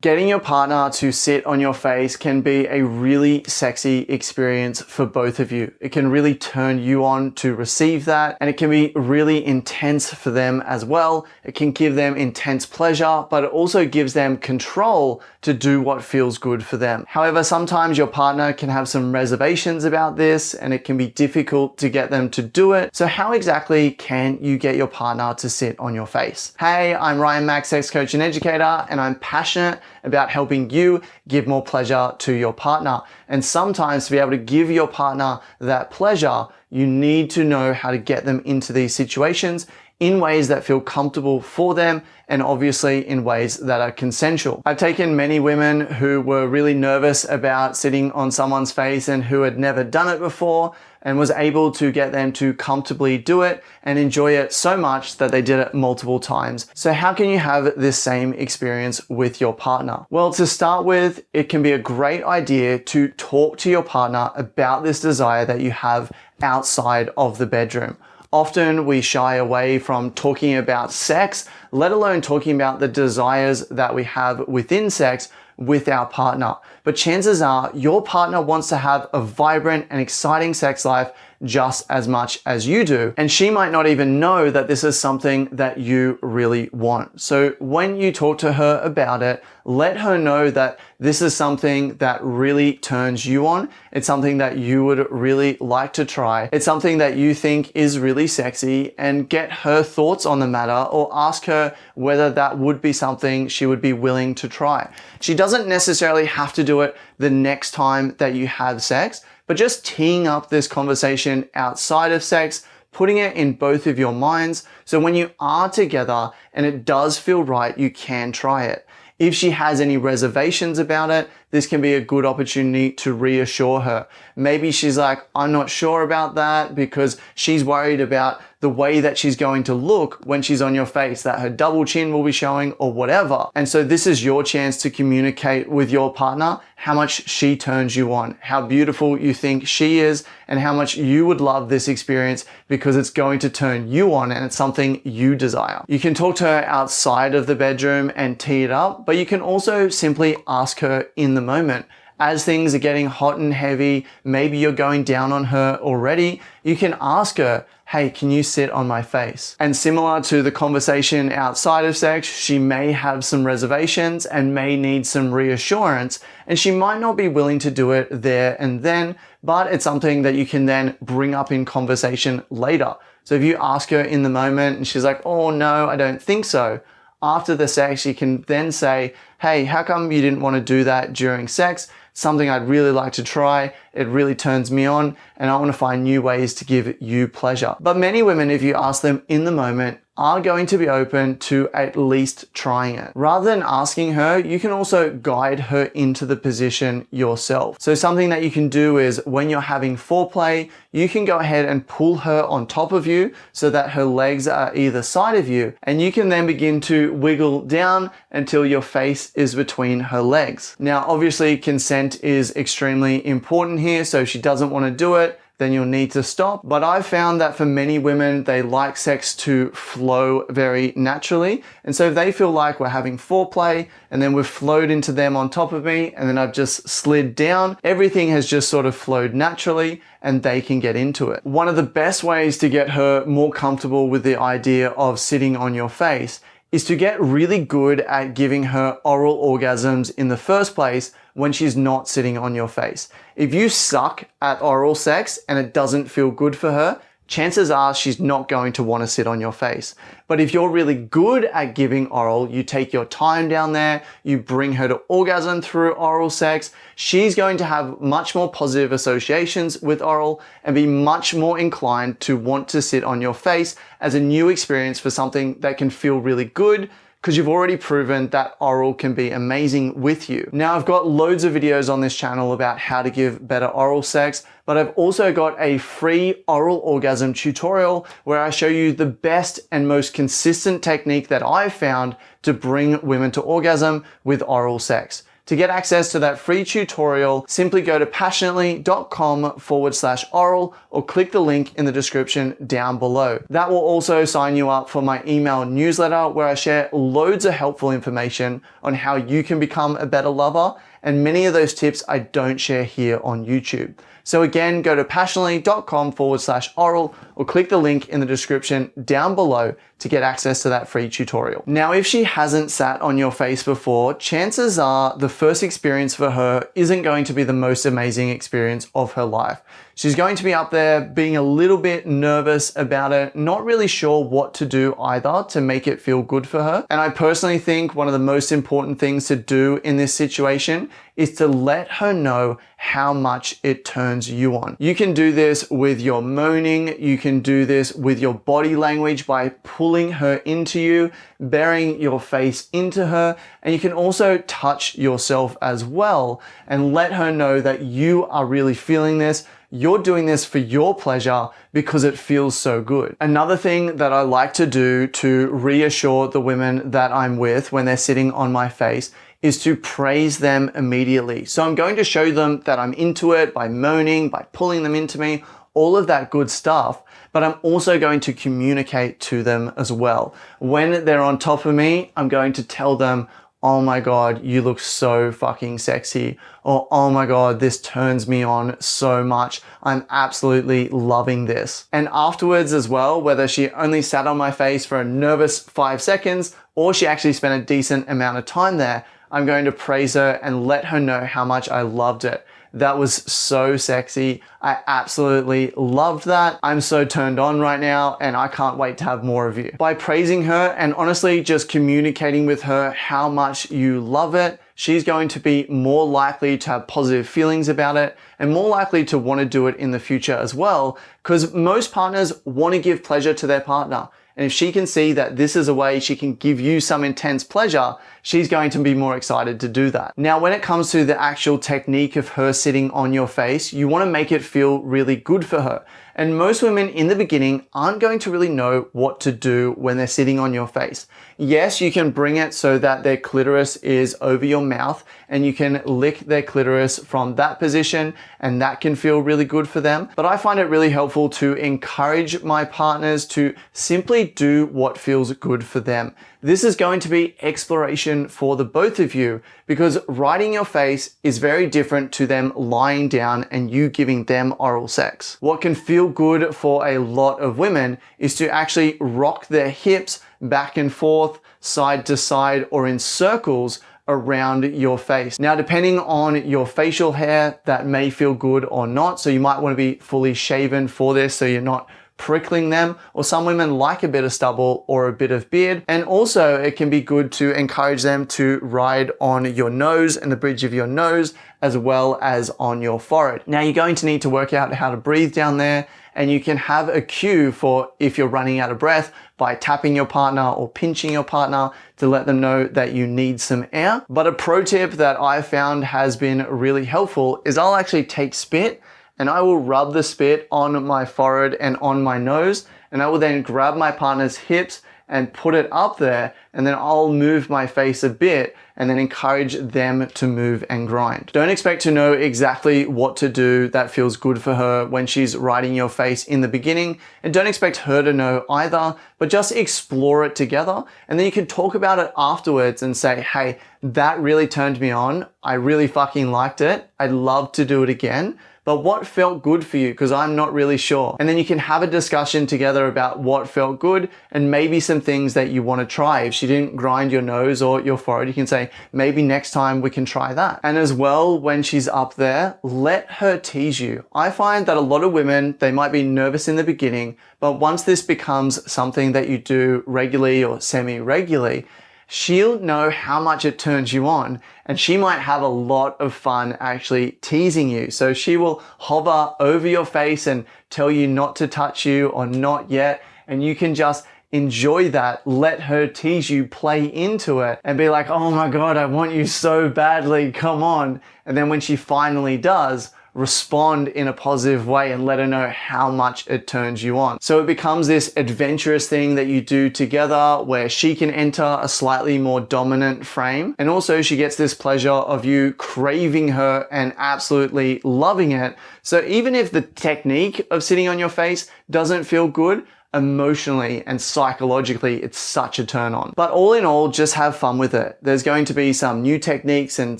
Getting your partner to sit on your face can be a really sexy experience for both of you. It can really turn you on to receive that, and it can be really intense for them as well. It can give them intense pleasure, but it also gives them control to do what feels good for them. However, sometimes your partner can have some reservations about this, and it can be difficult to get them to do it. So how exactly can you get your partner to sit on your face? Hey, I'm Ryan Mack, sex coach and educator, and I'm passionate about helping you give more pleasure to your partner. And sometimes to be able to give your partner that pleasure, you need to know how to get them into these situations in ways that feel comfortable for them, and obviously in ways that are consensual. I've taken many women who were really nervous about sitting on someone's face and who had never done it before, and was able to get them to comfortably do it and enjoy it so much that they did it multiple times. So how can you have this same experience with your partner? Well, to start with, it can be a great idea to talk to your partner about this desire that you have outside of the bedroom. Often we shy away from talking about sex, let alone talking about the desires that we have within sex with our partner. But chances are your partner wants to have a vibrant and exciting sex life just as much as you do. And she might not even know that this is something that you really want. So when you talk to her about it, let her know that this is something that really turns you on. It's something that you would really like to try. It's something that you think is really sexy, and get her thoughts on the matter, or ask her whether that would be something she would be willing to try. She doesn't necessarily have to do it the next time that you have sex, but just teeing up this conversation outside of sex, putting it in both of your minds, so when you are together and it does feel right, you can try it. If she has any reservations about it, this can be a good opportunity to reassure her. Maybe she's like, I'm not sure about that, because she's worried about the way that she's going to look when she's on your face, that her double chin will be showing or whatever. And so this is your chance to communicate with your partner how much she turns you on, how beautiful you think she is, and how much you would love this experience because it's going to turn you on and it's something you desire. You can talk to her outside of the bedroom and tee it up, but you can also simply ask her in the moment. As things are getting hot and heavy, maybe you're going down on her already, you can ask her, hey, can you sit on my face? And similar to the conversation outside of sex, she may have some reservations and may need some reassurance, and she might not be willing to do it there and then, but it's something that you can then bring up in conversation later. So if you ask her in the moment and she's like, oh no, I don't think so, after the sex, you can then say, hey, how come you didn't want to do that during sex? Something I'd really like to try. It really turns me on, and I want to find new ways to give you pleasure. But many women, if you ask them in the moment, are going to be open to at least trying it. Rather than asking her, you can also guide her into the position yourself. So something that you can do is when you're having foreplay, you can go ahead and pull her on top of you so that her legs are either side of you, and you can then begin to wiggle down until your face is between her legs. Now, obviously consent is extremely important here, so if she doesn't want to do it, then you'll need to stop. But I've found that for many women, they like sex to flow very naturally. And so if they feel like we're having foreplay and then we've flowed into them on top of me and then I've just slid down, everything has just sort of flowed naturally and they can get into it. One of the best ways to get her more comfortable with the idea of sitting on your face is to get really good at giving her oral orgasms in the first place when she's not sitting on your face. If you suck at oral sex and it doesn't feel good for her, chances are she's not going to want to sit on your face. But if you're really good at giving oral, you take your time down there, you bring her to orgasm through oral sex, she's going to have much more positive associations with oral and be much more inclined to want to sit on your face as a new experience for something that can feel really good, because you've already proven that oral can be amazing with you. Now, I've got loads of videos on this channel about how to give better oral sex, but I've also got a free oral orgasm tutorial where I show you the best and most consistent technique that I've found to bring women to orgasm with oral sex. To get access to that free tutorial, simply go to passionately.com/oral or click the link in the description down below. That will also sign you up for my email newsletter where I share loads of helpful information on how you can become a better lover, and many of those tips I don't share here on YouTube. So again, go to passionately.com/oral or click the link in the description down below to get access to that free tutorial. Now, if she hasn't sat on your face before, chances are the first experience for her isn't going to be the most amazing experience of her life. She's going to be up there being a little bit nervous about it, not really sure what to do either to make it feel good for her. And I personally think one of the most important things to do in this situation is to let her know how much it turns you on. You can do this with your moaning, you can do this with your body language by pulling her into you, burying your face into her, and you can also touch yourself as well and let her know that you are really feeling this. You're doing this for your pleasure because it feels so good. Another thing that I like to do to reassure the women that I'm with when they're sitting on my face is to praise them immediately. So I'm going to show them that I'm into it by moaning, by pulling them into me, all of that good stuff, but I'm also going to communicate to them as well. When they're on top of me, I'm going to tell them, oh my God, you look so fucking sexy. Or, oh my God, this turns me on so much. I'm absolutely loving this. And afterwards as well, whether she only sat on my face for a nervous 5 seconds or she actually spent a decent amount of time there, I'm going to praise her and let her know how much I loved it. That was so sexy. I absolutely loved that. I'm so turned on right now and I can't wait to have more of you. By praising her and honestly just communicating with her how much you love it, she's going to be more likely to have positive feelings about it and more likely to want to do it in the future as well, because most partners want to give pleasure to their partner. And if she can see that this is a way she can give you some intense pleasure, she's going to be more excited to do that. Now, when it comes to the actual technique of her sitting on your face, you want to make it feel really good for her. And most women in the beginning aren't going to really know what to do when they're sitting on your face. Yes, you can bring it so that their clitoris is over your mouth and you can lick their clitoris from that position and that can feel really good for them. But I find it really helpful to encourage my partners to simply do what feels good for them. This is going to be exploration for the both of you because riding your face is very different to them lying down and you giving them oral sex. What can feel good for a lot of women is to actually rock their hips back and forth, side to side, or in circles around your face. Now, depending on your facial hair, that may feel good or not. So you might want to be fully shaven for this so you're not prickling them, or some women like a bit of stubble or a bit of beard. And also it can be good to encourage them to ride on your nose and the bridge of your nose as well as on your forehead. Now you're going to need to work out how to breathe down there, and you can have a cue for if you're running out of breath by tapping your partner or pinching your partner to let them know that you need some air. But a pro tip that I found has been really helpful is I'll actually take spit and I will rub the spit on my forehead and on my nose, and I will then grab my partner's hips and put it up there, and then I'll move my face a bit and then encourage them to move and grind. Don't expect to know exactly what to do that feels good for her when she's riding your face in the beginning, and don't expect her to know either, but just explore it together, and then you can talk about it afterwards and say, hey, that really turned me on. I really fucking liked it. I'd love to do it again. But what felt good for you? Because I'm not really sure. And then you can have a discussion together about what felt good and maybe some things that you want to try. If she didn't grind your nose or your forehead, you can say, maybe next time we can try that. And as well, when she's up there, let her tease you. I find that a lot of women, they might be nervous in the beginning, but once this becomes something that you do regularly or semi-regularly, she'll know how much it turns you on, and she might have a lot of fun actually teasing you. So she will hover over your face and tell you not to touch you or not yet, and you can just enjoy that, let her tease you, play into it, and be like, oh my God, I want you so badly, come on. And then when she finally does, respond in a positive way and let her know how much it turns you on. So it becomes this adventurous thing that you do together where she can enter a slightly more dominant frame, and also she gets this pleasure of you craving her and absolutely loving it. So even if the technique of sitting on your face doesn't feel good, emotionally and psychologically, it's such a turn on. But all in all, just have fun with it. There's going to be some new techniques and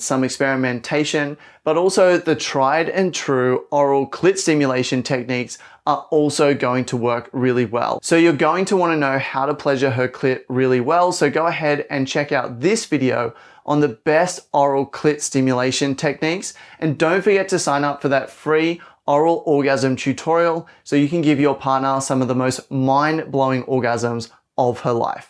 some experimentation, but also the tried and true oral clit stimulation techniques are also going to work really well. So you're going to want to know how to pleasure her clit really well. So go ahead and check out this video on the best oral clit stimulation techniques. And don't forget to sign up for that free oral orgasm tutorial so you can give your partner some of the most mind-blowing orgasms of her life.